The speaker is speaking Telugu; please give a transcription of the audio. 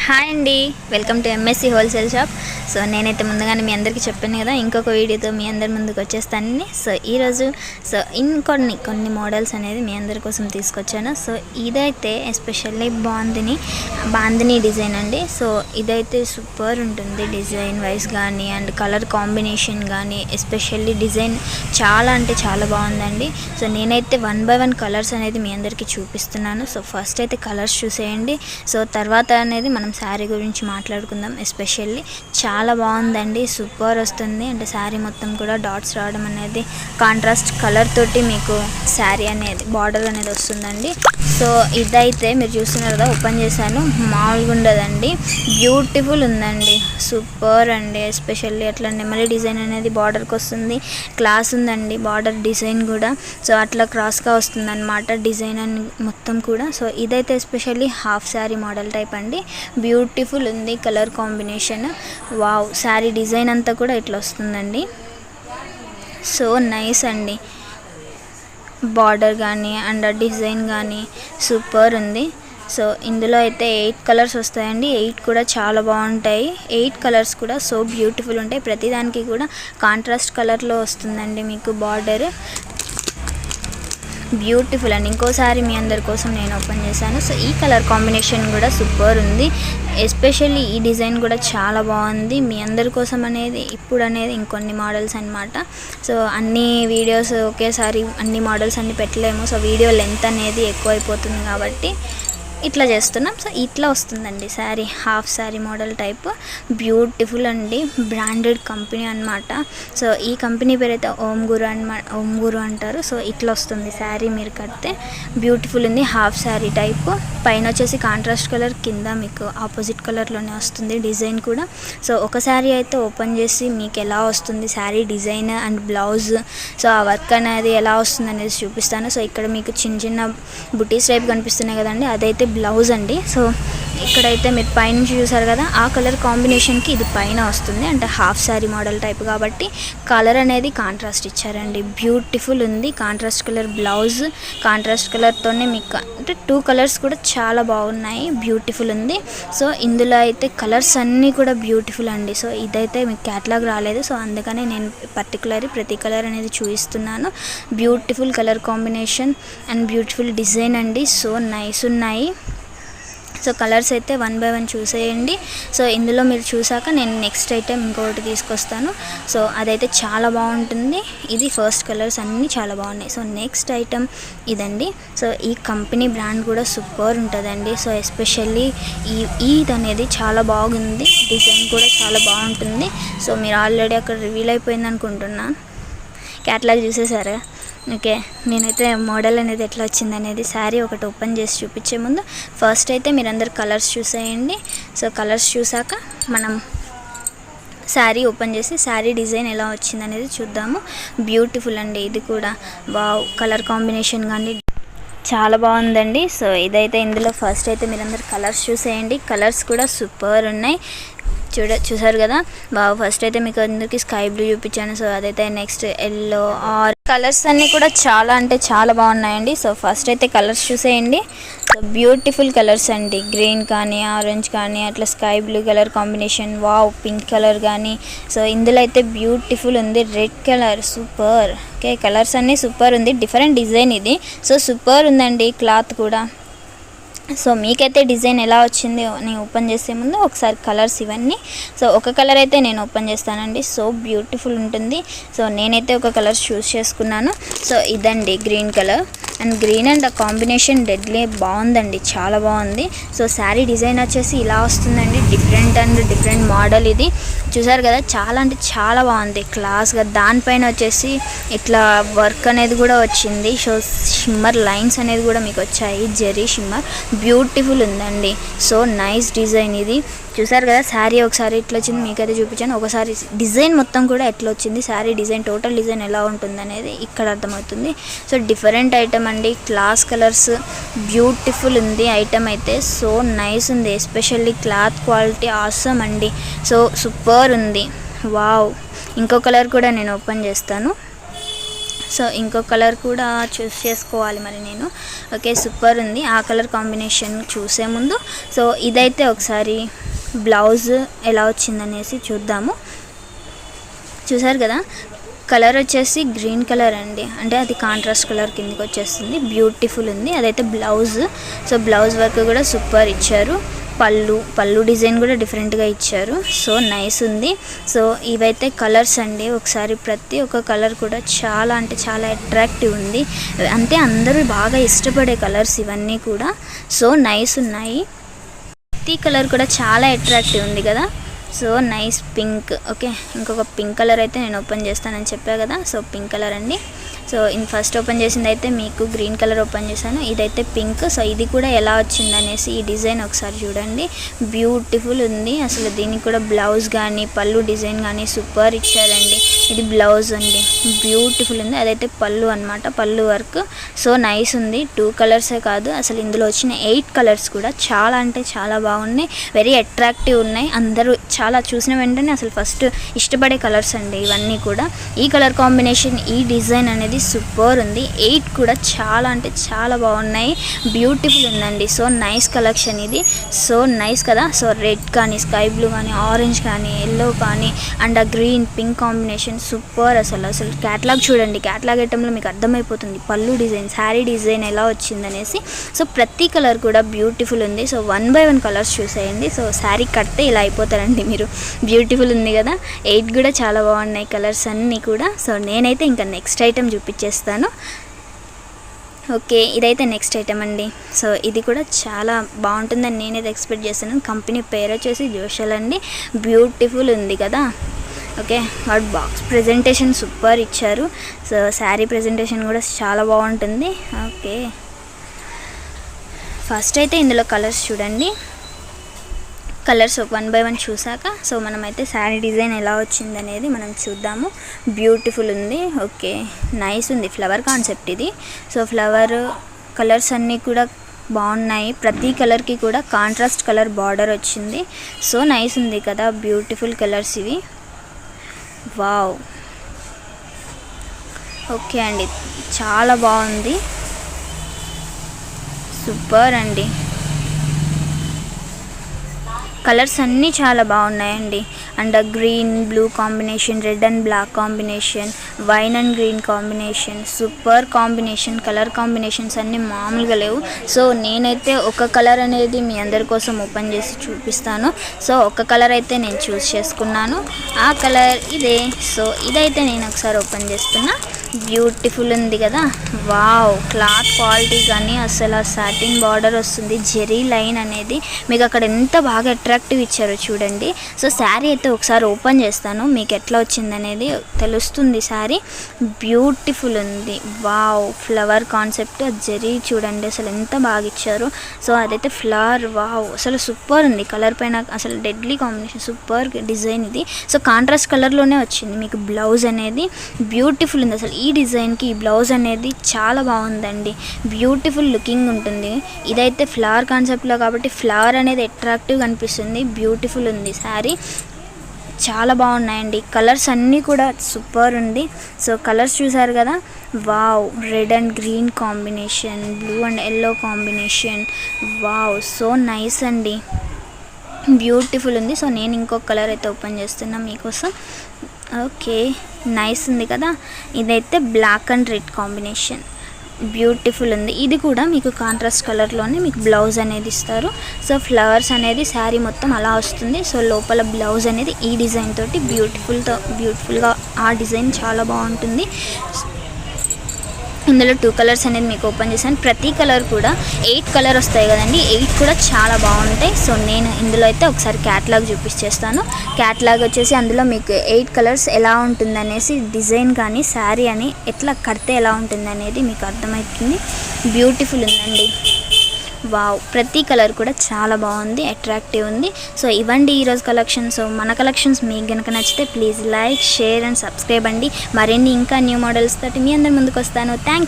హాయ్ అండి, welcome to MSc wholesale shop. So నేనైతే ముందుగానే మీ అందరికీ చెప్పాను కదా, ఇంకొక వీడియోతో మీ అందరి ముందుకు వచ్చేస్తానని. సో ఈరోజు కొన్ని మోడల్స్ అనేది మీ అందరి కోసం తీసుకొచ్చాను. సో ఇదైతే ఎస్పెషల్లీ బాందిని డిజైన్ అండి. సో ఇదైతే సూపర్ ఉంటుంది డిజైన్ వైజ్ కానీ అండ్ కలర్ కాంబినేషన్ కానీ. ఎస్పెషల్లీ డిజైన్ చాలా అంటే చాలా బాగుందండి. సో నేనైతే 1 by 1 కలర్స్ అనేది మీ అందరికీ చూపిస్తున్నాను. సో ఫస్ట్ అయితే కలర్స్ చూసేయండి. సో తర్వాత అనేది మనం శారీ గురించి మాట్లాడుకుందాం. ఎస్పెషల్లీ చాలా బాగుందండి, సూపర్ వస్తుంది. అంటే శారీ మొత్తం కూడా డాట్స్ రావడం అనేది కాంట్రాస్ట్ కలర్ తోటి మీకు శారీ అనేది బార్డర్ అనేది వస్తుందండి. సో ఇదైతే మీరు చూస్తున్నారు కదా, ఓపెన్ చేశాను, మామూలుగా ఉండదండి, బ్యూటిఫుల్ ఉందండి, సూపర్ అండి. ఎస్పెషల్లీ అట్లా నెమలి డిజైన్ అనేది బార్డర్కి వస్తుంది, క్లాస్ ఉందండి బార్డర్ డిజైన్ కూడా. సో అట్లా క్రాస్గా వస్తుంది అనమాట డిజైన్ అని మొత్తం కూడా. సో ఇదైతే especially half sari model type అండి, బ్యూటిఫుల్ ఉంది colour combination. Wow, sari design అంతా కూడా ఇట్లా వస్తుందండి. సో నైస్ అండి, బార్డర్ కానీ అండ్ డిజైన్ కానీ సూపర్ ఉంది. సో ఇందులో అయితే 8 కలర్స్ వస్తాయండి. 8 కూడా చాలా బాగుంటాయి. 8 కలర్స్ కూడా సో బ్యూటిఫుల్ ఉంటాయి. ప్రతిదానికి కూడా కాంట్రాస్ట్ కలర్లో వస్తుందండి మీకు బార్డర్, బ్యూటిఫుల్ అండి. ఇంకోసారి మీ అందరి కోసం నేను ఓపెన్ చేశాను. సో ఈ కలర్ కాంబినేషన్ కూడా సూపర్ ఉంది. ఎస్పెషల్లీ ఈ డిజైన్ కూడా చాలా బాగుంది. మీ అందరి కోసం అనేది ఇప్పుడు అనేది ఇంకొన్ని మోడల్స్ అనమాట. సో అన్ని వీడియోస్ ఒకేసారి అన్ని మోడల్స్ అన్ని పెట్టలేము. సో వీడియో లెంత్ అనేది ఎక్కువ అయిపోతుంది కాబట్టి ఇట్లా చేస్తున్నాం. సో ఇట్లా వస్తుందండి sari, half sari model type, beautiful అండి. బ్రాండెడ్ కంపెనీ అనమాట. సో ఈ కంపెనీ పేరు అయితే ఓం గురు అంటారు. సో ఇట్లా వస్తుంది శారీ, మీరు కడితే బ్యూటిఫుల్ ఉంది. హాఫ్ శారీ టైప్, పైన వచ్చేసి కాంట్రాస్ట్ కలర్, కింద మీకు ఆపోజిట్ కలర్లోనే వస్తుంది డిజైన్ కూడా. సో ఒక శారీ అయితే ఓపెన్ చేసి మీకు ఎలా వస్తుంది sari design and blouse, so ఆ వర్క్ అనేది ఎలా వస్తుంది అనేది చూపిస్తాను. సో ఇక్కడ మీకు చిన్న చిన్న బుటీస్ టైప్ కనిపిస్తున్నాయి కదండి, అదైతే బ్లౌజ్ అండి. సో ఇక్కడైతే మీరు పైనుంచి చూసారు కదా, ఆ కలర్ కాంబినేషన్కి ఇది పైన వస్తుంది. అంటే హాఫ్ శారీ మోడల్ టైప్ కాబట్టి కలర్ అనేది కాంట్రాస్ట్ ఇచ్చారండి, బ్యూటిఫుల్ ఉంది. కాంట్రాస్ట్ కలర్ బ్లౌజ్, కాంట్రాస్ట్ కలర్తోనే మీకు అంటే 2 కలర్స్ కూడా చాలా బాగున్నాయి, బ్యూటిఫుల్ ఉంది. సో ఇందులో అయితే కలర్స్ అన్నీ కూడా బ్యూటిఫుల్ అండి. సో ఇదైతే మీకు క్యాటలాగ్ రాలేదు, సో అందుకనే నేను ప్రతి కలర్ అనేది చూపిస్తున్నాను. Beautiful colour combination and beautiful design అండి. సో నైస్ ఉన్నాయి. సో కలర్స్ అయితే 1 by 1 చూసేయండి. సో ఇందులో మీరు చూసాక నేను నెక్స్ట్ ఐటెం ఇంకొకటి తీసుకొస్తాను. సో అదైతే చాలా బాగుంటుంది. ఇది ఫస్ట్ కలర్స్ అన్నీ చాలా బాగున్నాయి. సో నెక్స్ట్ ఐటెం ఇదండి. సో ఈ కంపెనీ బ్రాండ్ కూడా సూపర్ ఉంటుందండి. సో ఎస్పెషల్లీ ఇది అనేది చాలా బాగుంది, డిజైన్ కూడా చాలా బాగుంటుంది. సో మీరు ఆల్రెడీ అక్కడ రివీల్ అయిపోయింది అనుకుంటున్నాను, క్యాటలాగ్ చూసేసారా? ఓకే, నేనైతే మోడల్ అనేది ఎట్లా వచ్చింది అనేది శారీ ఒకటి ఓపెన్ చేసి చూపించే ముందు ఫస్ట్ అయితే మీరందరు కలర్స్ చూసేయండి. సో కలర్స్ చూసాక మనం శారీ ఓపెన్ చేసి శారీ డిజైన్ ఎలా వచ్చింది అనేది చూద్దాము. బ్యూటిఫుల్ అండి, ఇది కూడా వావ్, కలర్ కాంబినేషన్ కానీ చాలా బాగుందండి. సో ఇదైతే ఇందులో ఫస్ట్ అయితే మీరందరు కలర్స్ చూసేయండి. కలర్స్ కూడా సూపర్ ఉన్నాయి, చూసారు కదా. బాగా ఫస్ట్ అయితే మీకు అందరికి స్కై బ్లూ చూపించాను. సో అదైతే నెక్స్ట్ ఎల్లో, కలర్స్ అన్నీ కూడా చాలా అంటే చాలా బాగున్నాయండి. సో ఫస్ట్ అయితే కలర్స్ చూసేయండి. సో బ్యూటిఫుల్ కలర్స్ అండి, గ్రీన్ కానీ ఆరెంజ్ కానీ అట్లా sky blue colour combination, wow, pink colour కానీ. సో ఇందులో అయితే బ్యూటిఫుల్ ఉంది, red colour super. Okay, colours అన్నీ సూపర్ ఉంది, డిఫరెంట్ డిజైన్ ఇది. సో సూపర్ ఉందండి క్లాత్ కూడా. సో మీకైతే డిజైన్ ఎలా వచ్చింది నేను ఓపెన్ చేసే ముందు ఒకసారి కలర్స్ ఇవన్నీ. సో ఒక కలర్ అయితే నేను ఓపెన్ చేస్తానండి, సో బ్యూటిఫుల్ ఉంటుంది. సో నేనైతే ఒక కలర్ చూస్ చేసుకున్నాను. సో ఇదండి green colour, and green and combination deadly బాగుందండి, చాలా బాగుంది. సో శారీ డిజైన్ వచ్చేసి ఇలా వస్తుందండి, డిఫరెంట్ మోడల్ ఇది. చూసారు కదా, చాలా అంటే చాలా బాగుంది క్లాస్గా. దానిపైన వచ్చేసి ఇట్లా వర్క్ అనేది కూడా వచ్చింది. సో షిమ్మర్ లైన్స్ అనేది కూడా మీకు వచ్చాయి, జెరీ షిమ్మర్, బ్యూటిఫుల్ ఉందండి. సో నైస్ డిజైన్ ఇది. చూసారు కదా, శారీ ఒకసారి ఇట్లా వచ్చింది, మీకైతే చూపించాను. ఒకసారి డిజైన్ మొత్తం కూడా ఎట్లా వచ్చింది, శారీ డిజైన్ టోటల్ డిజైన్ ఎలా ఉంటుంది అనేది ఇక్కడ అర్థమవుతుంది. సో డిఫరెంట్ ఐటమ్ అండి, క్లాస్ కలర్స్, బ్యూటిఫుల్ ఉంది ఐటమ్ అయితే. సో నైస్ ఉంది, ఎస్పెషల్లీ క్లాత్ క్వాలిటీ ఆసమ్ అండి. సో సూపర్ ఉంది, వావ్. ఇంకో కలర్ కూడా నేను ఓపెన్ చేస్తాను. సో ఇంకో కలర్ కూడా చూస్ చేసుకోవాలి మరి నేను. ఓకే, సూపర్ ఉంది. ఆ కలర్ కాంబినేషన్ చూసే ముందు సో ఇదైతే ఒకసారి బ్లౌజ్ ఎలా వచ్చిందనేసి చూద్దాము. చూసారు కదా, కలర్ వచ్చేసి గ్రీన్ కలర్ అండి, అంటే అది కాంట్రాస్ట్ కలర్ కిందకి వచ్చేస్తుంది. బ్యూటిఫుల్ ఉంది. అదైతే బ్లౌజ్. సో బ్లౌజ్ వర్క్ కూడా సూపర్ ఇచ్చారు. పళ్ళు డిజైన్ కూడా డిఫరెంట్గా ఇచ్చారు. సో నైస్ ఉంది. సో ఇవైతే కలర్స్ అండి. ఒకసారి ప్రతి ఒక్క కలర్ కూడా చాలా అంటే చాలా అట్రాక్టివ్ ఉంది. అంటే అందరూ బాగా ఇష్టపడే కలర్స్ ఇవన్నీ కూడా. సో నైస్ ఉన్నాయి. ప్రతి కలర్ కూడా చాలా అట్రాక్టివ్ ఉంది కదా. So nice pink. ఓకే, ఇంకొక పింక్ కలర్ అయితే నేను ఓపెన్ చేస్తానని చెప్పా కదా. సో పింక్ కలర్ అండి. సో ఫస్ట్ ఓపెన్ చేసింది అయితే మీకు గ్రీన్ కలర్ ఓపెన్ చేశాను. ఇదైతే పింక్. సో ఇది కూడా ఎలా వచ్చిందనేసి ఈ డిజైన్ ఒకసారి చూడండి. బ్యూటిఫుల్ ఉంది. అసలు దీనికి కూడా బ్లౌజ్ కానీ పళ్ళు డిజైన్ కానీ సూపర్ ఇచ్చారండి. ఇది బ్లౌజ్ అండి, బ్యూటిఫుల్ ఉంది. అదైతే పళ్ళు అనమాట, పళ్ళు వర్క్. సో నైస్ ఉంది. 2 కలర్సే కాదు, అసలు ఇందులో వచ్చిన 8 కలర్స్ కూడా చాలా అంటే చాలా బాగున్నాయి. వెరీ అట్రాక్టివ్ ఉన్నాయి. అందరూ చాలా చూసిన వెంటనే అసలు ఫస్ట్ ఇష్టపడే కలర్స్ అండి ఇవన్నీ కూడా. ఈ కలర్ కాంబినేషన్, ఈ డిజైన్ అనేది సూపర్ ఉంది. 8 కూడా చాలా అంటే చాలా బాగున్నాయి. బ్యూటిఫుల్ ఉందండి. సో నైస్ కలెక్షన్ ఇది. సో నైస్ కదా. సో రెడ్ కానీ, స్కై బ్లూ కానీ, ఆరెంజ్ కానీ, ఎల్లో కానీ, అండ్ ఆ గ్రీన్ పింక్ కాంబినేషన్ సూపర్. అసలు క్యాటలాగ్ చూడండి. క్యాటలాగ్ ఐటెంలో మీకు అర్థమైపోతుంది పళ్ళు డిజైన్, శారీ డిజైన్ ఎలా వచ్చిందనేసి. సో ప్రతి కలర్ కూడా బ్యూటిఫుల్ ఉంది. సో 1 by 1 కలర్స్ చూసేయండి. సో శారీ కడితే ఇలా అయిపోతారండి మీరు. బ్యూటిఫుల్ ఉంది కదా. 8 కూడా చాలా బాగున్నాయి కలర్స్ అన్నీ కూడా. సో నేనైతే ఇంకా నెక్స్ట్ ఐటెం చూపించేస్తాను. ఓకే, ఇదైతే నెక్స్ట్ ఐటెం అండి. సో ఇది కూడా చాలా బాగుంటుందని నేనైతే ఎక్స్పెక్ట్ చేస్తాను. కంపెనీ పేరు వచ్చేసి జోషల్ అండి. బ్యూటిఫుల్ ఉంది కదా. ఓకే, వాడు బాక్స్ ప్రెజెంటేషన్ సూపర్ ఇచ్చారు. సో శారీ ప్రెజెంటేషన్ కూడా చాలా బాగుంటుంది. ఓకే, ఫస్ట్ అయితే ఇందులో కలర్స్ చూడండి. కలర్స్ 1 by 1 చూసాక సో మనమైతే శారీ డిజైన్ ఎలా వచ్చింది అనేది మనం చూద్దాము. బ్యూటిఫుల్ ఉంది. ఓకే, నైస్ ఉంది. ఫ్లవర్ కాన్సెప్ట్ ఇది. సో ఫ్లవర్ కలర్స్ అన్నీ కూడా బాగున్నాయి. ప్రతి కలర్కి కూడా కాంట్రాస్ట్ కలర్ బార్డర్ వచ్చింది. సో నైస్ ఉంది కదా. బ్యూటిఫుల్ కలర్స్ ఇవి. వావ్. ఓకే అండి, చాలా బాగుంది. సూపర్ అండి. కలర్స్ అన్నీ చాలా బాగున్నాయండి. And green blue combination, red and black combination, wine and green combination, super combination. Colour combinations అన్నీ మామూలుగా లేవు. సో నేనైతే ఒక కలర్ అనేది మీ అందరి కోసం ఓపెన్ చేసి చూపిస్తాను. సో ఒక కలర్ అయితే నేను చూస్ చేసుకున్నాను. ఆ కలర్ ఇదే. సో ఇదైతే నేను ఒకసారి ఓపెన్ చేస్తున్నా. బ్యూటిఫుల్ ఉంది కదా. వావ్. క్లాత్ క్వాలిటీ కానీ అసలు ఆ సాటిన్ బార్డర్ వస్తుంది. జెరీ లైన్ అనేది మీకు అక్కడ ఎంత బాగా అట్రాక్టివ్ ఇచ్చారో చూడండి. సో శారీ అయితే ఒకసారి ఓపెన్ చేస్తాను, మీకు ఎట్లా వచ్చిందనేది తెలుస్తుంది. శారీ బ్యూటిఫుల్ ఉంది. వావ్. ఫ్లవర్ కాన్సెప్ట్ జెరీ చూడండి అసలు ఎంత బాగా ఇచ్చారు. సో అదైతే ఫ్లవర్. వావ్, అసలు సూపర్ ఉంది. కలర్ పైన అసలు డెడ్లీ కాంబినేషన్, సూపర్ డిజైన్ ఇది. సో కాంట్రాస్ట్ కలర్లోనే వచ్చింది మీకు బ్లౌజ్ అనేది. బ్యూటిఫుల్ ఉంది. అసలు ఈ డిజైన్కి ఈ బ్లౌజ్ అనేది చాలా బాగుందండి. బ్యూటిఫుల్ లుకింగ్ ఉంటుంది. ఇదైతే ఫ్లవర్ కాన్సెప్ట్లో కాబట్టి ఫ్లవర్ అనేది అట్రాక్టివ్గా అనిపిస్తుంది. బ్యూటిఫుల్ ఉంది శారీ. చాలా బాగున్నాయండి. కలర్స్ అన్నీ కూడా సూపర్ ఉంది. సో కలర్స్ చూసారు కదా. Wow. Red and green combination, blue and yellow combination. Wow, so nice అండి. బ్యూటిఫుల్ ఉంది. సో నేను ఇంకొక కలర్ అయితే ఓపెన్ చేస్తున్నా మీకోసం. ఓకే, నైస్ ఉంది కదా. ఇదైతే black and red combination. Beautiful ఉంది. ఇది కూడా మీకు కాంట్రాస్ట్ కలర్లోనే మీకు బ్లౌజ్ అనేది ఇస్తారు. సో ఫ్లవర్స్ అనేది శారీ మొత్తం అలా వస్తుంది. సో లోపల బ్లౌజ్ అనేది ఈ డిజైన్ తోటి బ్యూటిఫుల్గా ఆ డిజైన్ చాలా బాగుంటుంది. ఇందులో 2 కలర్స్ అనేది మీకు ఓపెన్ చేశాను. ప్రతి కలర్ కూడా 8 కలర్ వస్తాయి కదండి. 8 కూడా చాలా బాగుంటాయి. సో నేను ఇందులో అయితే ఒకసారి క్యాటలాగ్ చూపించేస్తాను. క్యాటలాగ్ వచ్చేసి అందులో మీకు 8 కలర్స్ ఎలా ఉంటుందనేసి డిజైన్ కానీ శారీ అని ఎట్లా కడితే ఎలా ఉంటుంది అనేది మీకు అర్థమవుతుంది. బ్యూటిఫుల్ ఉందండి. వావ్. ప్రతి కలర్ కూడా చాలా బాగుంది, అట్రాక్టివ్ ఉంది. సో ఇవ్వండి ఈరోజు కలెక్షన్. సో మన కలెక్షన్స్ మీకు కనుక నచ్చితే please like, share and subscribe అండి. మరిన్ని ఇంకా న్యూ మోడల్స్ తోటి మీ అందరి ముందుకు వస్తాను. Thank you.